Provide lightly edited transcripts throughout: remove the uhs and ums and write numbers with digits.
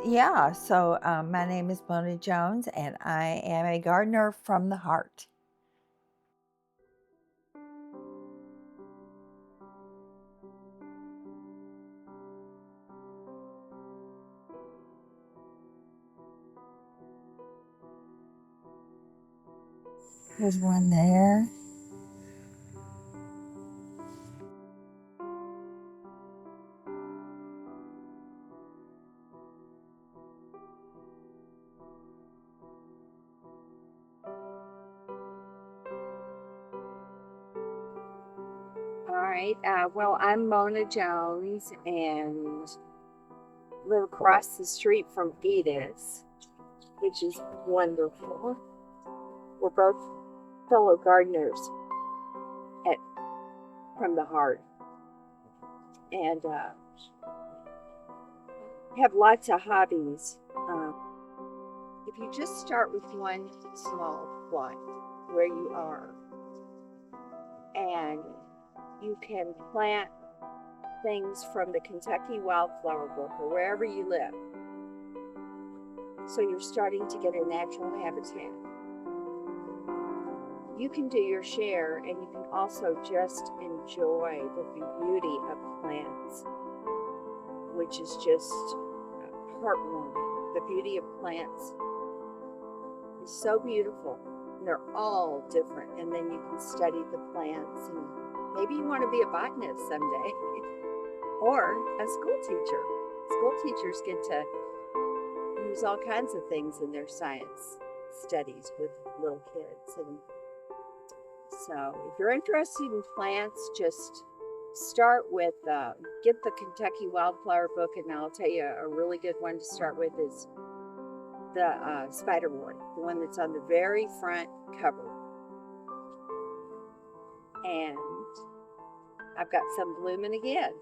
Yeah, so my name is Mona Jones, and I am a gardener from the heart. There's one there. All right. Well, I'm Mona Jones and live across the street from Edith, which is wonderful. We're both fellow gardeners at from the heart and have lots of hobbies. If you just start with one small plot where you are, and you can plant things from the Kentucky Wildflower Book or wherever you live. So you're starting to get a natural habitat. You can do your share, and you can also just enjoy the beauty of plants, which is just heartwarming. The beauty of plants is so beautiful. And they're all different, and then you can study the plants, and maybe you want to be a botanist someday or a school teacher. School teachers get to use all kinds of things in their science studies with little kids. And so if you're interested in plants, just start with get the Kentucky Wildflower Book, and I'll tell you a really good one to start with is the spiderwort, the one that's on the very front cover. And I've got some blooming again.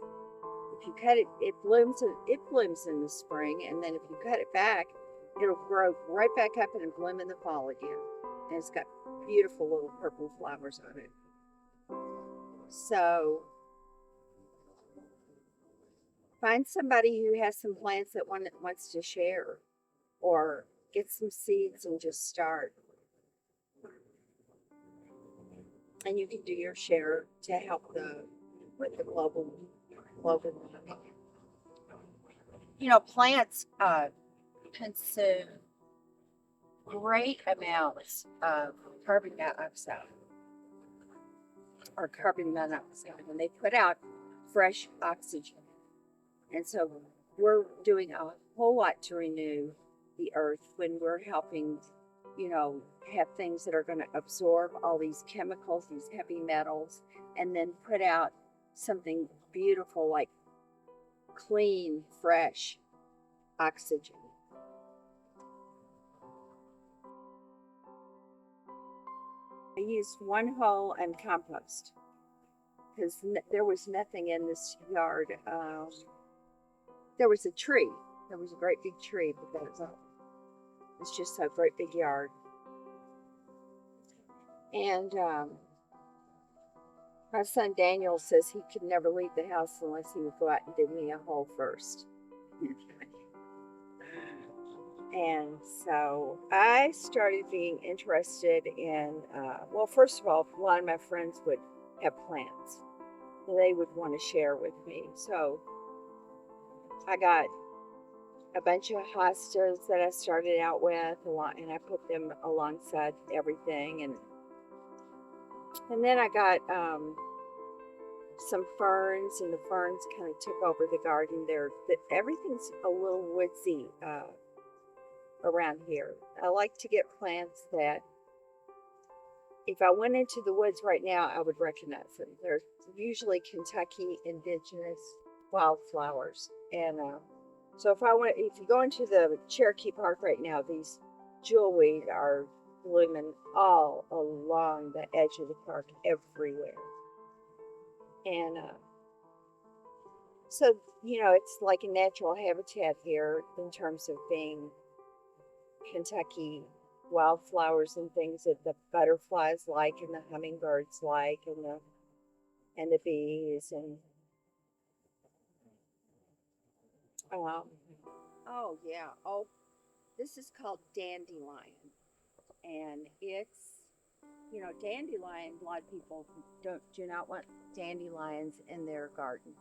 If you cut it, it blooms in the spring, and then if you cut it back, it'll grow right back up and bloom in the fall again. And it's got beautiful little purple flowers on it. So find somebody who has some plants that wants to share, or get some seeds and just start. And you can do your share to help with the global. Plants consume great amounts of carbon dioxide and they put out fresh oxygen. And so we're doing a whole lot to renew the earth when we're helping, have things that are going to absorb all these chemicals, these heavy metals, and then put out something beautiful like clean, fresh oxygen. I used one hole and compost because there was nothing in this yard. There was a tree. There was a great big tree, but that was all. It's just a great big yard. And my son Daniel says he could never leave the house unless he would go out and dig me a hole first. And so I started being interested in, first of all, a lot of my friends would have plants they would want to share with me. So I got a bunch of hostas that I started out with a lot, and I put them alongside everything. And then I got some ferns, and the ferns kind of took over the garden there. Everything's a little woodsy around here. I like to get plants that if I went into the woods right now, I would recognize them. They're usually Kentucky indigenous wildflowers. And so if you go into the Cherokee Park right now, these jewelweed are blooming all along the edge of the park everywhere. And so, it's like a natural habitat here in terms of being Kentucky wildflowers and things that the butterflies like and the hummingbirds like and the bees and Oh, yeah. Oh, this is called dandelion. And dandelion, a lot of people do not want dandelions in their garden.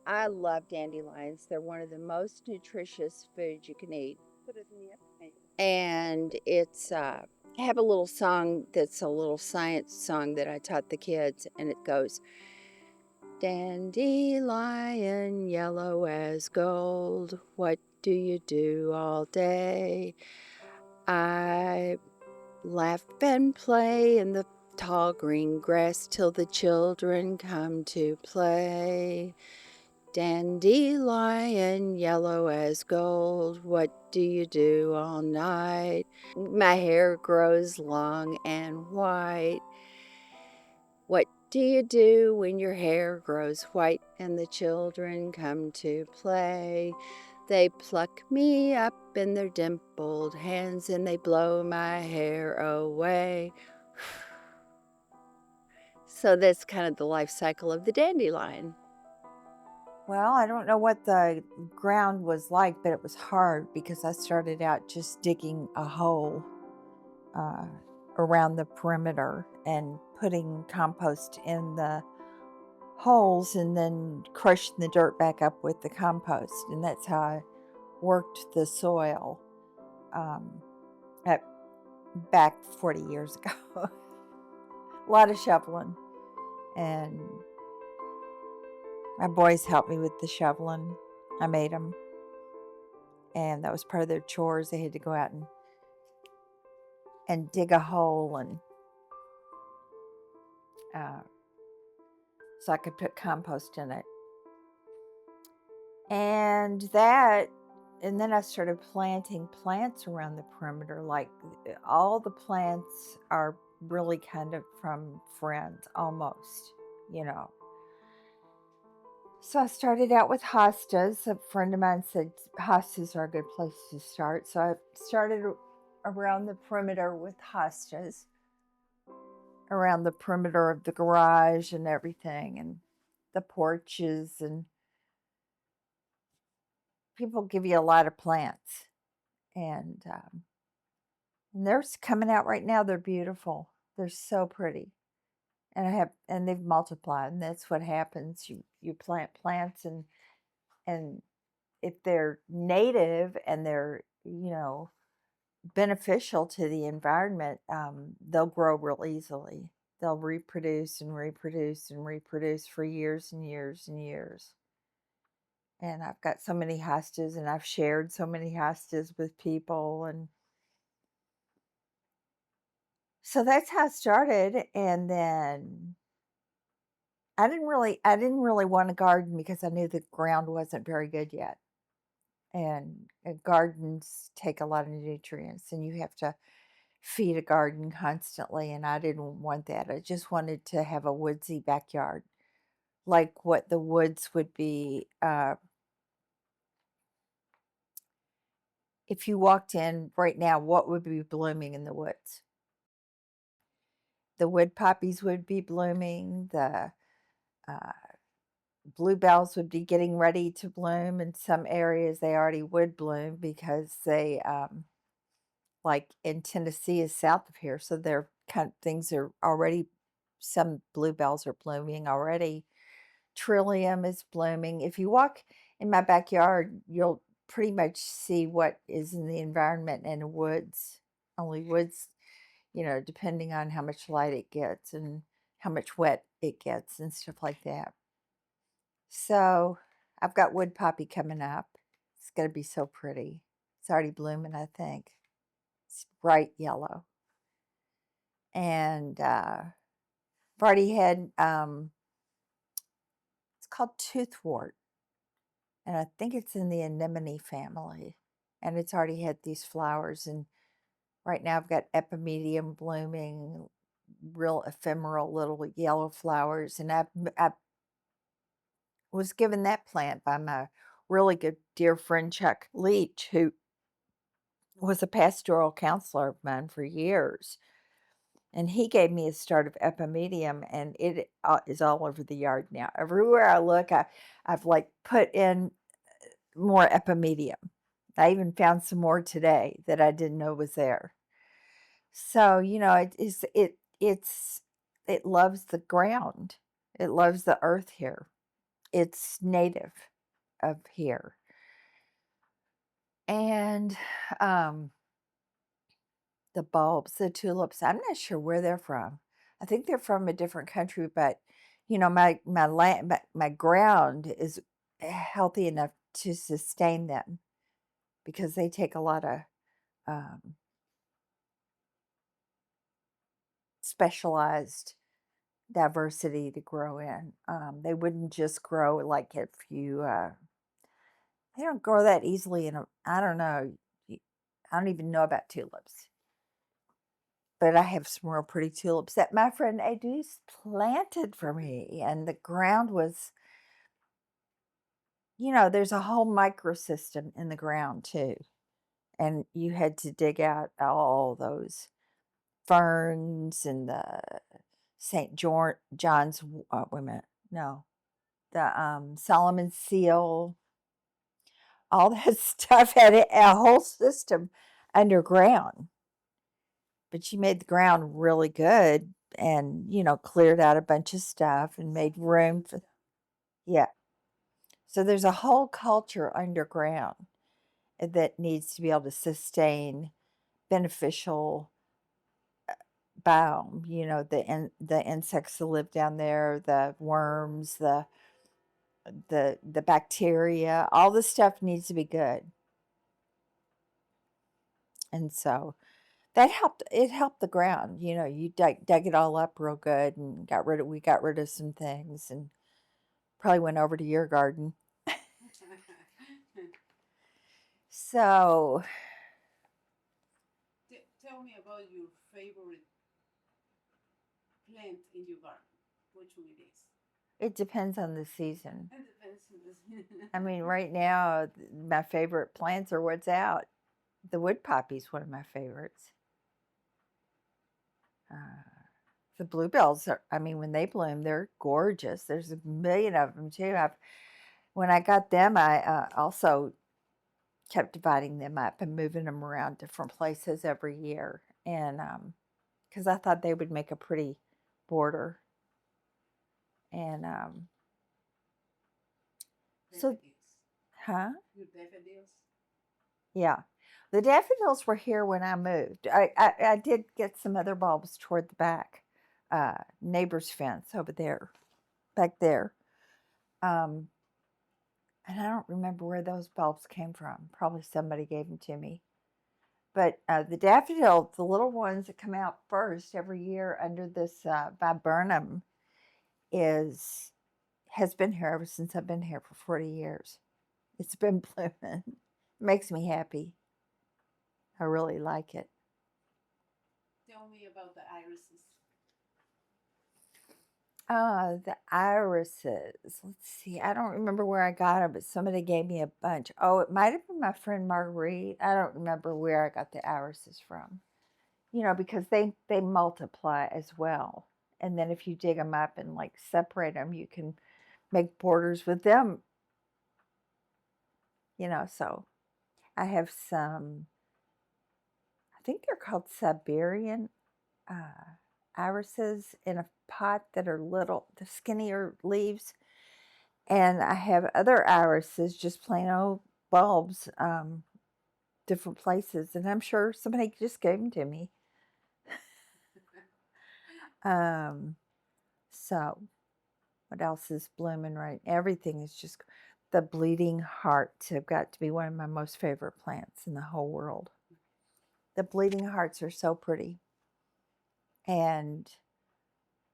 I love dandelions. They're one of the most nutritious foods you can eat. Put it in the oven. And I have a little song that's a little science song that I taught the kids, and it goes, dandelion yellow as gold, what do you do all day? I laugh and play in the tall green grass till the children come to play. Dandelion yellow as gold, what do you do all night? My hair grows long and white. What do you do when your hair grows white and the children come to play? They pluck me up in their dimpled hands and they blow my hair away. So that's kind of the life cycle of the dandelion. Well, I don't know what the ground was like, but it was hard because I started out just digging a hole uh, around the perimeter and putting compost in the holes and then crushing the dirt back up with the compost. And that's how I worked the soil um, at, back 40 years ago. A lot of shoveling. And my boys helped me with the shoveling. I made them. And that was part of their chores. They had to go out and dig a hole and uh, so I could put compost in it. And then I started planting plants around the perimeter. Like all the plants are really kind of from friends, almost, you know. So I started out with hostas. A friend of mine said hostas are a good place to start. So I started around the perimeter with hostas, around the perimeter of the garage and everything, and the porches. And people give you a lot of plants. And they're coming out right now. They're beautiful. They're so pretty. And they've multiplied, and that's what happens. You plant plants, and if they're native and they're beneficial to the environment, they'll grow real easily. They'll reproduce and reproduce and reproduce for years and years and years. And I've got so many hostas, and I've shared so many hostas with people, and so that's how it started. And then I didn't really want to garden because I knew the ground wasn't very good yet. And gardens take a lot of nutrients, and you have to feed a garden constantly, and I didn't want that. I just wanted to have a woodsy backyard, like what the woods would be. If you walked in right now, what would be blooming in the woods? The wood poppies would be blooming. The uh, bluebells would be getting ready to bloom. In some areas, they already would bloom because like in Tennessee, is south of here, so they're things are already. Some bluebells are blooming already. Trillium is blooming. If you walk in my backyard, you'll pretty much see what is in the environment and woods. Only woods, depending on how much light it gets and how much wet it gets and stuff like that. So I've got wood poppy coming up. It's going to be so pretty. It's already blooming, I think. It's bright yellow. And I've already had, it's called toothwort. And I think it's in the anemone family. And it's already had these flowers. And right now I've got epimedium blooming, real ephemeral little yellow flowers. And I was given that plant by my really good dear friend Chuck Leach, who was a pastoral counselor of mine for years. And he gave me a start of epimedium, and it is all over the yard now. Everywhere I look, I've like put in more epimedium. I even found some more today that I didn't know was there. So, it loves the ground. It loves the earth here. It's native of here. And the bulbs, the tulips, I'm not sure where they're from. I think they're from a different country, but my land, my ground is healthy enough to sustain them because they take a lot of um, specialized diversity to grow in. They wouldn't just grow like if you, they don't grow that easily I don't know. I don't even know about tulips, but I have some real pretty tulips that my friend Adus planted for me. And the ground was, there's a whole microsystem in the ground too. And you had to dig out all those ferns and the John's, wait a minute, no, the Solomon seal, all that stuff had a whole system underground. But she made the ground really good and, cleared out a bunch of stuff and made room for, yeah. So there's a whole culture underground that needs to be able to sustain beneficial biome, the insects that live down there, the worms, the bacteria, all the stuff needs to be good. And so it helped the ground. You dug it all up real good and we got rid of some things and probably went over to your garden. So Tell me about your favorite plant in your garden. Which one it is? it depends on the season. It depends on the I mean, right now, my favorite plants are what's out. The wood poppy's one of my favorites. Uh, the bluebells I mean, when they bloom, they're gorgeous. There's a million of them too. When I got them, I also kept dividing them up and moving them around different places every year. And because I thought they would make a pretty border. And so, huh? Your daffodils? Yeah. The daffodils were here when I moved. I did get some other bulbs toward the back, neighbor's fence over there, back there. Um, and I don't remember where those bulbs came from. Probably somebody gave them to me. But the daffodil, the little ones that come out first every year under this viburnum, has been here ever since I've been here for 40 years. It's been blooming. Makes me happy. I really like it. Tell me about the irises. The irises. Let's see. I don't remember where I got them, but somebody gave me a bunch. Oh, it might have been my friend Marguerite. I don't remember where I got the irises from. Because they multiply as well. And then if you dig them up and like separate them, you can make borders with them. So I have some, I think they're called Siberian irises in a pot that are little, the skinnier leaves. And I have other irises, just plain old bulbs, different places. And I'm sure somebody just gave them to me. So what else is blooming right? Everything is just, the bleeding hearts have got to be one of my most favorite plants in the whole world. The bleeding hearts are so pretty. And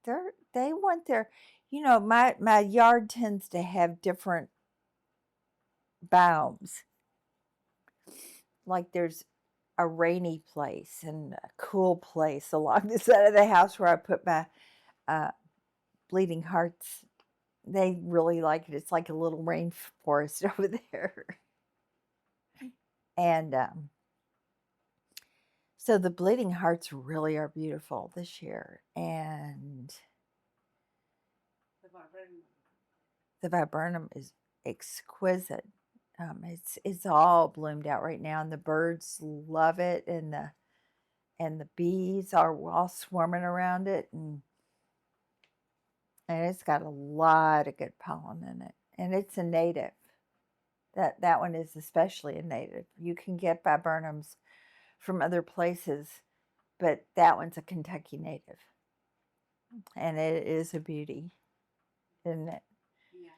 they want their, my yard tends to have different biomes. Like there's a rainy place and a cool place along the side of the house where I put my bleeding hearts. They really like it. It's like a little rainforest over there. And so the bleeding hearts really are beautiful this year. And the viburnum is exquisite. It's all bloomed out right now, and the birds love it, and the bees are all swarming around it, and it's got a lot of good pollen in it, and it's a native. That one is especially a native. You can get viburnums from other places, but that one's a Kentucky native, and it is a beauty, isn't it? Yeah.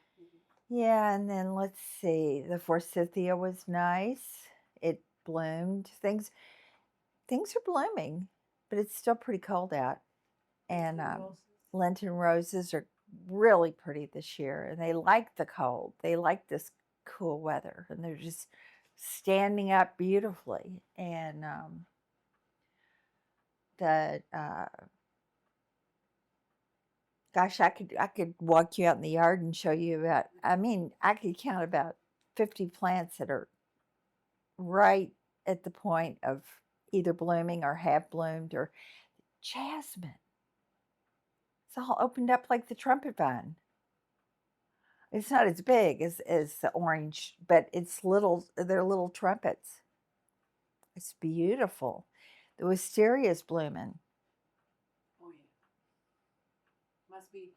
Yeah, and then let's see. The forsythia was nice. It bloomed. Things are blooming, but it's still pretty cold out. And Lenten roses are really pretty this year, and they like the cold. They like this cool weather, and they're just standing up beautifully. And the gosh, I could walk you out in the yard and show you about. I mean, I could count about 50 plants that are right at the point of either blooming or have bloomed, or jasmine. It's all opened up like the trumpet vine. It's not as big as the orange, but it's little. They're little trumpets. It's beautiful. The wisteria's blooming. Oh yeah. Must be.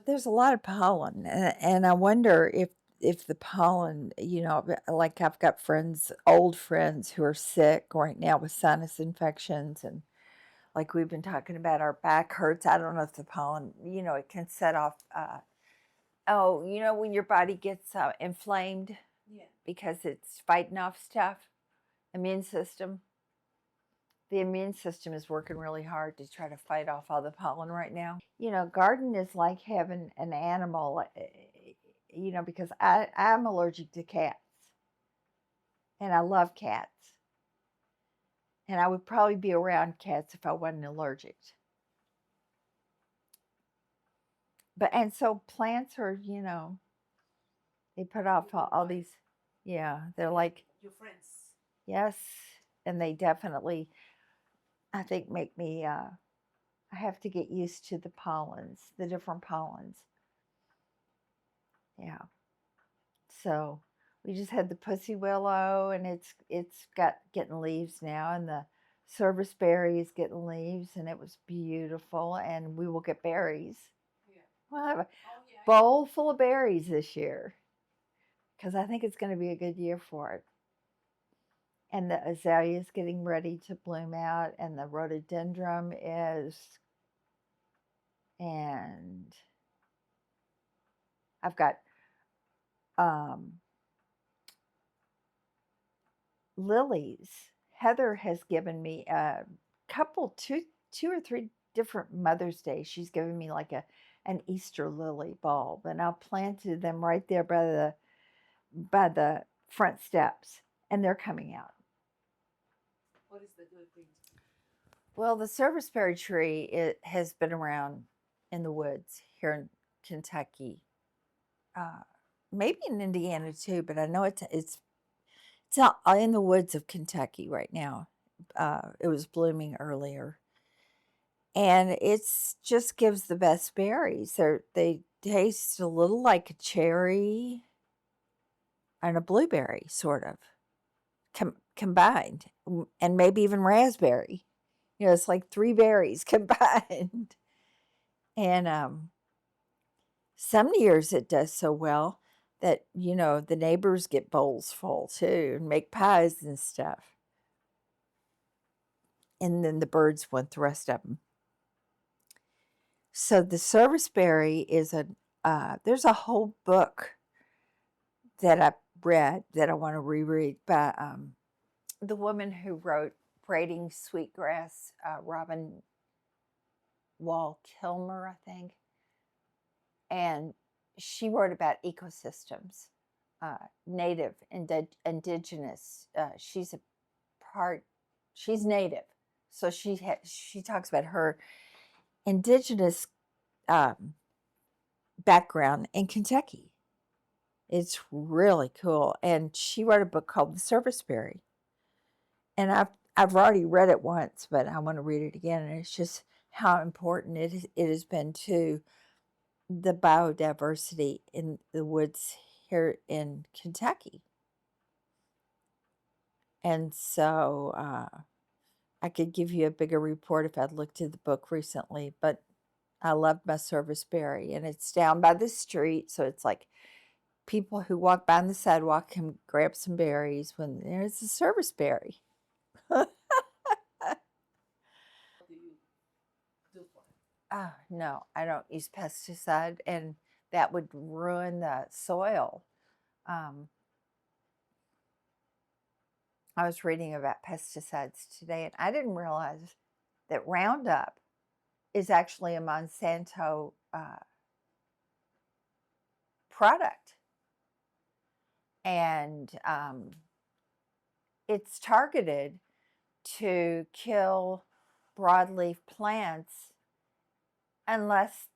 There's a lot of pollen, and I wonder if the pollen, like I've got friends, old friends who are sick right now with sinus infections, and like we've been talking about, our back hurts. I don't know if the pollen, it can set off. When your body gets inflamed Yeah. because it's fighting off stuff, immune system. The immune system is working really hard to try to fight off all the pollen right now. Garden is like having an animal, because I'm allergic to cats. And I love cats. And I would probably be around cats if I wasn't allergic. And so plants are, they put off all these, yeah, they're like, Your friends. yes. And they definitely, I think, make me, I have to get used to the pollens, the different pollens. Yeah. So we just had the pussy willow, and it's getting leaves now, and the serviceberry is getting leaves, and it was beautiful, and we will get berries. Yeah. We'll have a Oh yeah. bowl full of berries this year, because I think it's going to be a good year for it. And the azalea is getting ready to bloom out, and the rhododendron is, and I've got lilies. Heather has given me a couple, two or three different Mother's Day. She's given me like an Easter lily bulb, and I planted them right there by the front steps, and they're coming out. What is the good thing? Well, the serviceberry tree has been around in the woods here in Kentucky, maybe in Indiana too, but I know it's out in the woods of Kentucky right now. It was blooming earlier, and it's just gives the best berries. They taste a little like a cherry and a blueberry, sort of combined, and maybe even raspberry. It's like three berries combined. And some years it does so well that the neighbors get bowls full too and make pies and stuff. And then the birds want the rest of them. So the serviceberry is there's a whole book that I read that I want to reread by the woman who wrote Braiding Sweetgrass, Robin Wall Kilmer, I think. And she wrote about ecosystems, native, indigenous. She's native. So she talks about her indigenous background in Kentucky. It's really cool. And she wrote a book called The Serviceberry. And I've already read it once, but I want to read it again. And it's just how important it has been to the biodiversity in the woods here in Kentucky. And so I could give you a bigger report if I'd looked at the book recently, but I love my service berry, and it's down by the street, so it's like people who walk by on the sidewalk can grab some berries when there's a service berry. What do you do for it? No, I don't use pesticide, and that would ruin the soil. Um, I was reading about pesticides today, and I didn't realize that Roundup is actually a Monsanto product. And it's targeted to kill broadleaf plants unless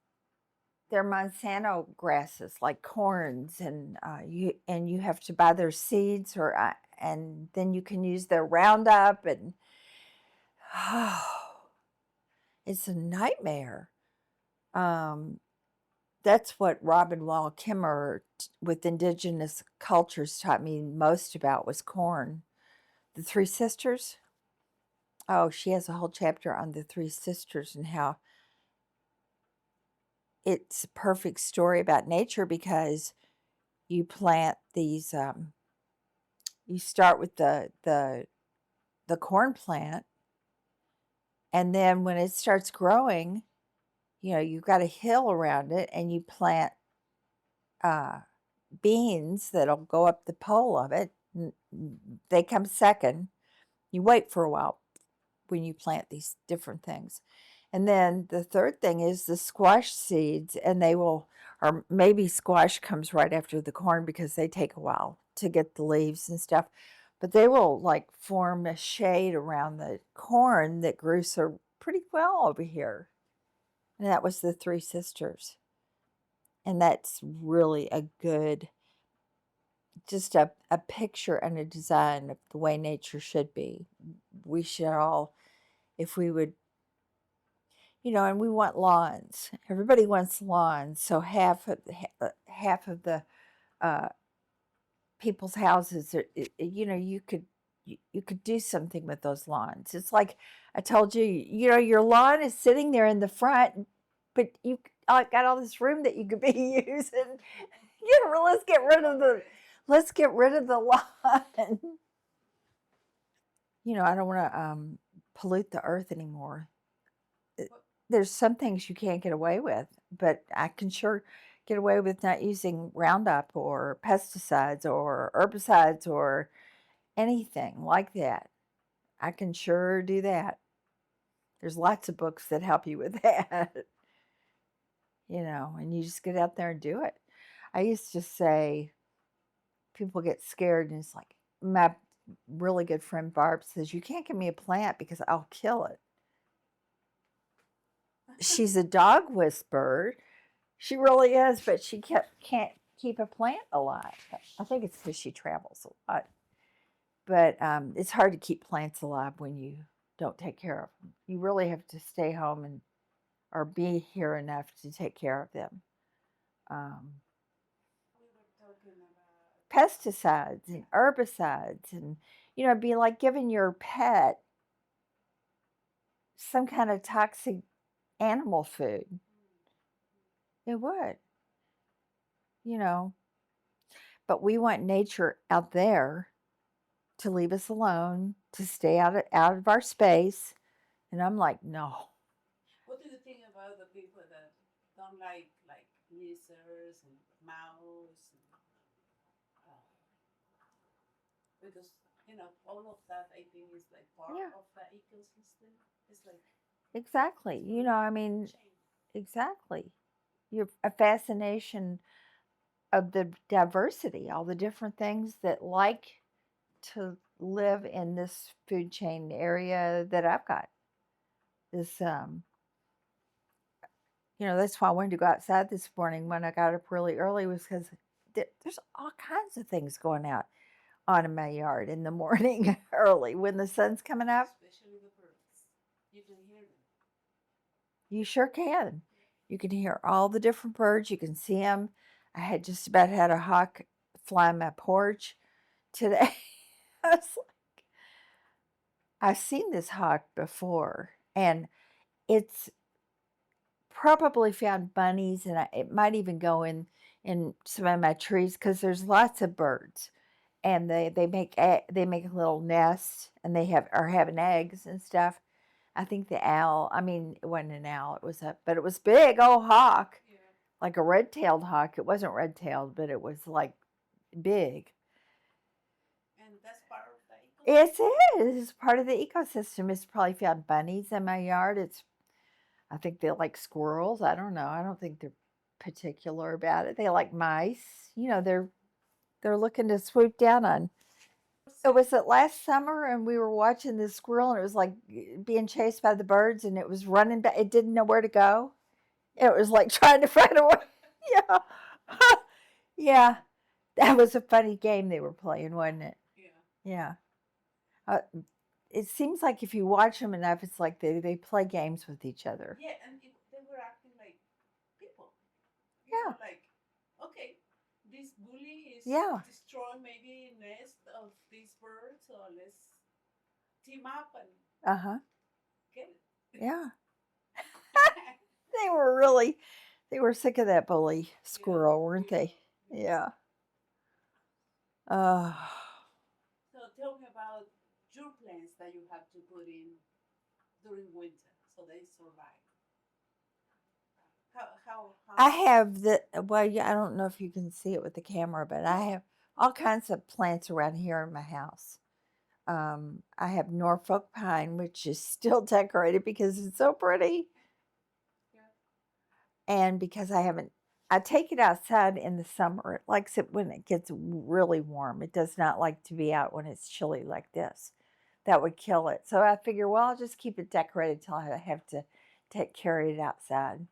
they're Monsanto grasses like corns, and you have to buy their seeds, or and then you can use their Roundup, and it's a nightmare. That's what Robin Wall Kimmerer with indigenous cultures taught me most about was corn. The Three Sisters. Oh, she has a whole chapter on the Three Sisters and how it's a perfect story about nature, because you plant these. You start with the corn plant, and then when it starts growing, you've got a hill around it, and you plant beans that'll go up the pole of it. They come second. You wait for a while when you plant these different things. And then the third thing is the squash seeds, and they will, or maybe squash comes right after the corn because they take a while to get the leaves and stuff. But they will like form a shade around the corn that grew so pretty well over here. And that was the Three Sisters. And that's really a good, just a picture and a design of the way nature should be. We should all, if we would, and we want lawns. Everybody wants lawns. So half of the people's houses, you could do something with those lawns. It's like I told you, your lawn is sitting there in the front, but you got all this room that you could be using. Let's get rid of the lawn. I don't want to pollute the earth anymore. There's some things you can't get away with, but I can sure get away with not using Roundup or pesticides or herbicides or anything like that. I can sure do that. There's lots of books that help you with that, and you just get out there and do it. I used to say, people get scared, and it's like, my really good friend Barb says, you can't give me a plant because I'll kill it. She's a dog whisperer. She really is, but she can't keep a plant alive. I think it's because she travels a lot. But it's hard to keep plants alive when you don't take care of them. You really have to stay home or be here enough to take care of them. We were talking about Pesticides and herbicides, and it'd be like giving your pet some kind of toxic animal food. It would, but we want nature out there to leave us alone, to stay out of our space. And I'm like, no. What do you think about the people that don't like lizards and mouse and because all of that I think is like part Yeah. of the ecosystem. It's like Exactly. chain. Exactly. You're a fascination of the diversity, all the different things that like to live in this food chain area that I've got. This that's why I wanted to go outside this morning when I got up really early, was because there's all kinds of things going on in my yard in the morning early when the sun's coming up. Especially the birds. You can hear them. You sure can. You can hear all the different birds. You can see them. I had just about had a hawk fly on my porch today. I was like, I've seen this hawk before, and it's probably found bunnies, and it might even go in some of my trees because there's lots of birds, and they make a little nest, and they are having eggs and stuff. I think the owl. I mean, it wasn't an owl. But it was big old hawk, Yeah. like a red-tailed hawk. It wasn't red-tailed, but it was like big. And that's part of the ecosystem. It is. It's part of the ecosystem. It's probably found bunnies in my yard. I think they like squirrels. I don't know. I don't think they're particular about it. They like mice. They're looking to swoop down on. It was last summer, and we were watching this squirrel, and it was like being chased by the birds, and it was running back. It didn't know where to go. It was like trying to find a way. Yeah, yeah. That was a funny game they were playing, wasn't it? Yeah. Yeah. It seems like if you watch them enough, it's like they play games with each other. Yeah, and they were acting like people. Yeah. Like, okay, this bully is destroying maybe nest of these birds, so let's team up and get it. Yeah. They were sick of that bully squirrel, weren't they? Yeah. So tell me about your plants that you have to put in during winter so they survive. How I have I don't know if you can see it with the camera, but I have all kinds of plants around here in my house. I have Norfolk pine, which is still decorated because it's so pretty. And because I take it outside in the summer. It likes it when it gets really warm. It does not like to be out when it's chilly like this. That would kill it. So I figure, well, I'll just keep it decorated till I have to carry it outside.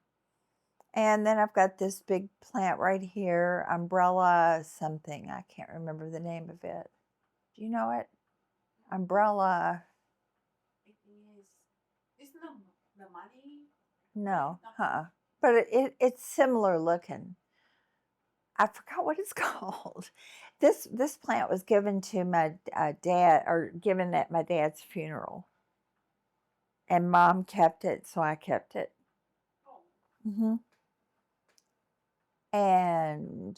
And then I've got this big plant right here, umbrella something. I can't remember the name of it. Do you know it? Umbrella. it is? It's not the money. No, but it's similar looking. I forgot what it's called. This plant was given to my dad, or given at my dad's funeral, and Mom kept it, so I kept it. Oh. And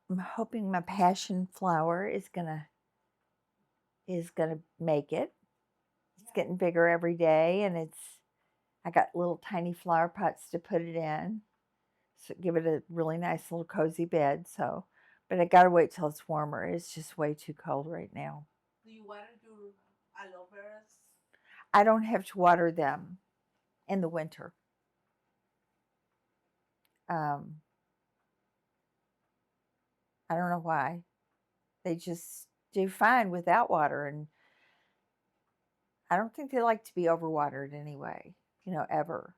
I'm hoping my passion flower is gonna make it. It's getting bigger every day, and I got little tiny flower pots to put it in. So give it a really nice little cozy bed. But I gotta wait till it's warmer. It's just way too cold right now. Do you water your aloe veras? I don't have to water them in the winter. I don't know why. They just do fine without water, and I don't think they like to be overwatered anyway, ever.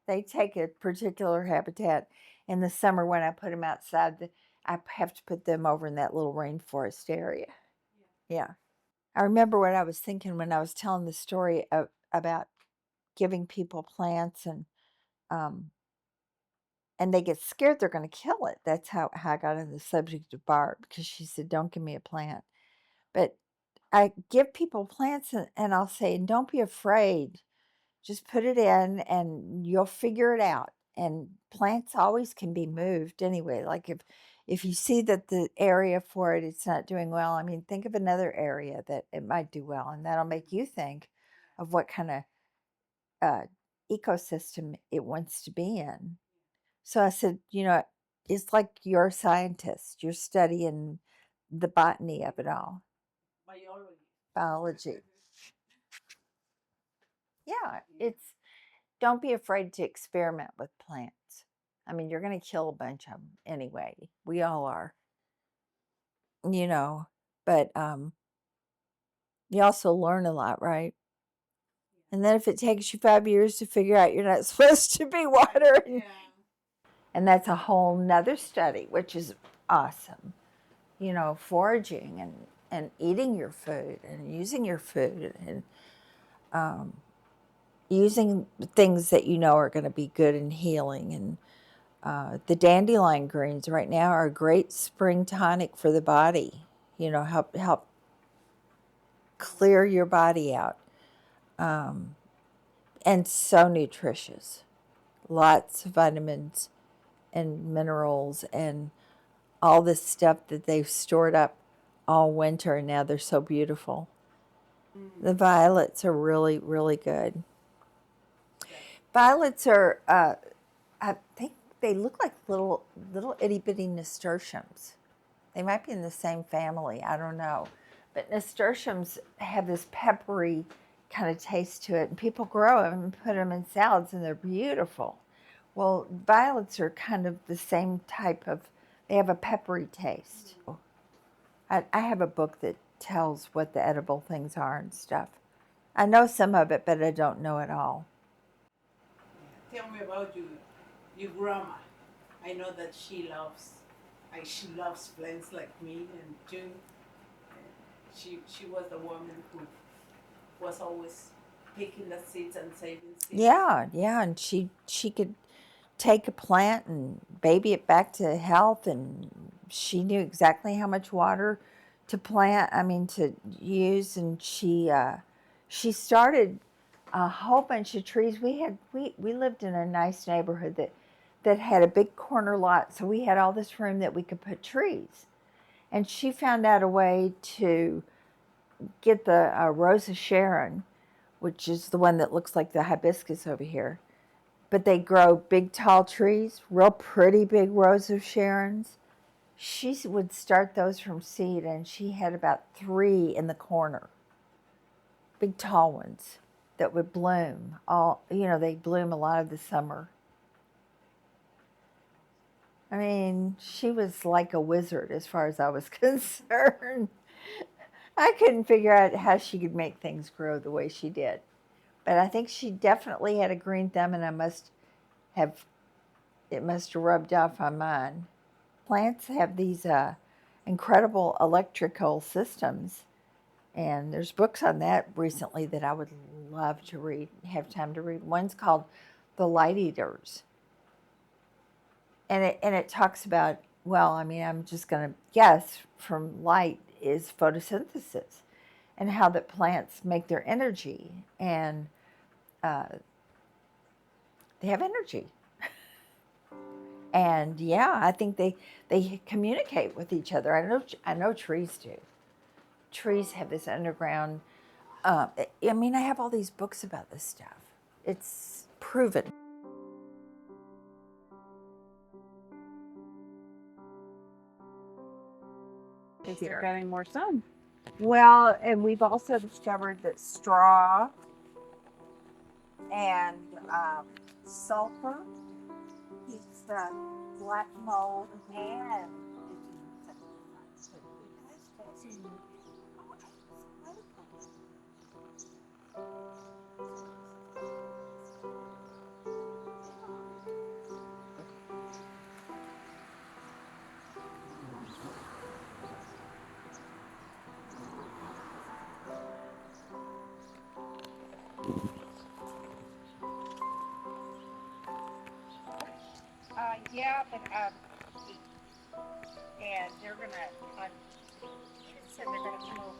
They take a particular habitat. In the summer when I put them outside, I have to put them over in that little rainforest area. Yeah. I remember what I was thinking when I was telling the story about giving people plants, and they get scared they're going to kill it. That's how I got on the subject of Barb, because she said, don't give me a plant. But I give people plants, and I'll say, don't be afraid. Just put it in and you'll figure it out. And plants always can be moved anyway. Like if you see that the area for it's not doing well, I mean, think of another area that it might do well, and that'll make you think of what kind of ecosystem it wants to be in. So I said, it's like you're a scientist. You're studying the botany of it all. Biology. Yeah, don't be afraid to experiment with plants. I mean, you're going to kill a bunch of them anyway. We all are. But you also learn a lot, right? And then if it takes you 5 years to figure out you're not supposed to be watering, and that's a whole nother study, which is awesome. Foraging and eating your food and using your food, and using things that are going to be good and healing, The dandelion greens right now are a great spring tonic for the body. Help clear your body out. And so nutritious. Lots of vitamins and minerals and all this stuff that they've stored up all winter, and now they're so beautiful. The violets are really, really good. Violets are, I think they look like little itty bitty nasturtiums. They might be in the same family, I don't know. But nasturtiums have this peppery kind of taste to it, and people grow them and put them in salads, and they're beautiful. Well, violets are kind of the same type of, they have a peppery taste. I have a book that tells what the edible things are and stuff. I know some of it, but I don't know it all. Tell me about your grandma. I know that she loves plants like me and June. She was the woman who was always picking the seeds and saving seeds. Yeah, and she could take a plant and baby it back to health, and she knew exactly how much water to to use, and she started a whole bunch of trees. We lived in a nice neighborhood that had a big corner lot, so we had all this room that we could put trees. And she found out a way to get the Rose of Sharon, which is the one that looks like the hibiscus over here. But they grow big, tall trees, real pretty big Rose of Sharons. She would start those from seed, and she had about 3 in the corner. Big, tall ones that would bloom. They bloom a lot of the summer. I mean, she was like a wizard as far as I was concerned. I couldn't figure out how she could make things grow the way she did. But I think she definitely had a green thumb, and it must have rubbed off on mine. Plants have these incredible electrical systems, and there's books on that recently that I would love to read, have time to read. One's called The Light Eaters. And it talks about, I'm just going to guess from light is photosynthesis, and how that plants make their energy, and they have energy. And I think they communicate with each other. I know trees do. Trees have this underground. I have all these books about this stuff. It's proven. They're getting more sun. Well, and we've also discovered that straw and sulfur keeps the black mold and and they're gonna. Said they're gonna come over.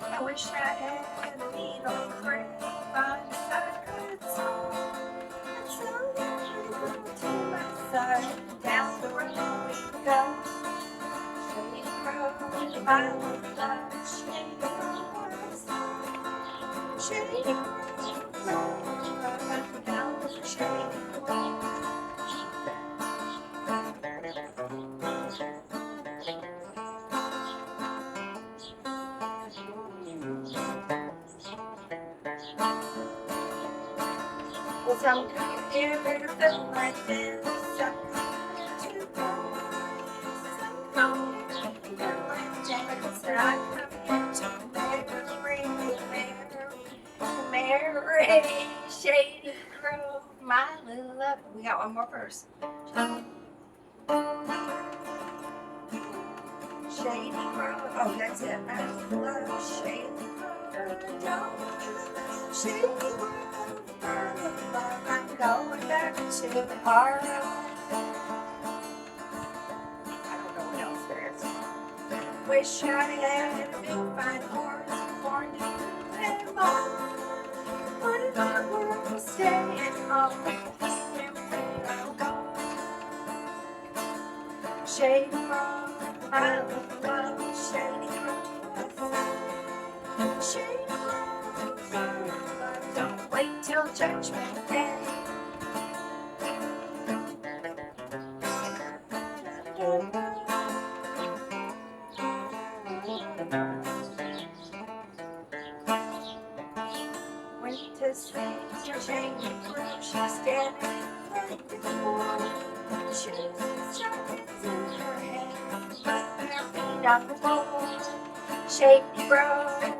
I wish I had a needle frame on the to my side. Down the road we go. Shady road, my love, shady road. Shady road, down the shady road. Some never felt like this. Some to go. Some feel like Jack's that I come into Mary, Shady Grove, my little love. We got one more verse. Shady Grove. Oh, that's it. I love Shady Grove. Shady Grove. I'm going back to the heart. I don't know what else there is. Wish I had a big fine horse for you and more. What if I were staying home? Where I'll go. Shady Grove, I love Shady Grove. Shady Grove, don't wait till Judgment Day. Went to see your Shady Grove, she's standing right before. Shoes, jackets in her hand, but their feet on the floor. Shady Grove.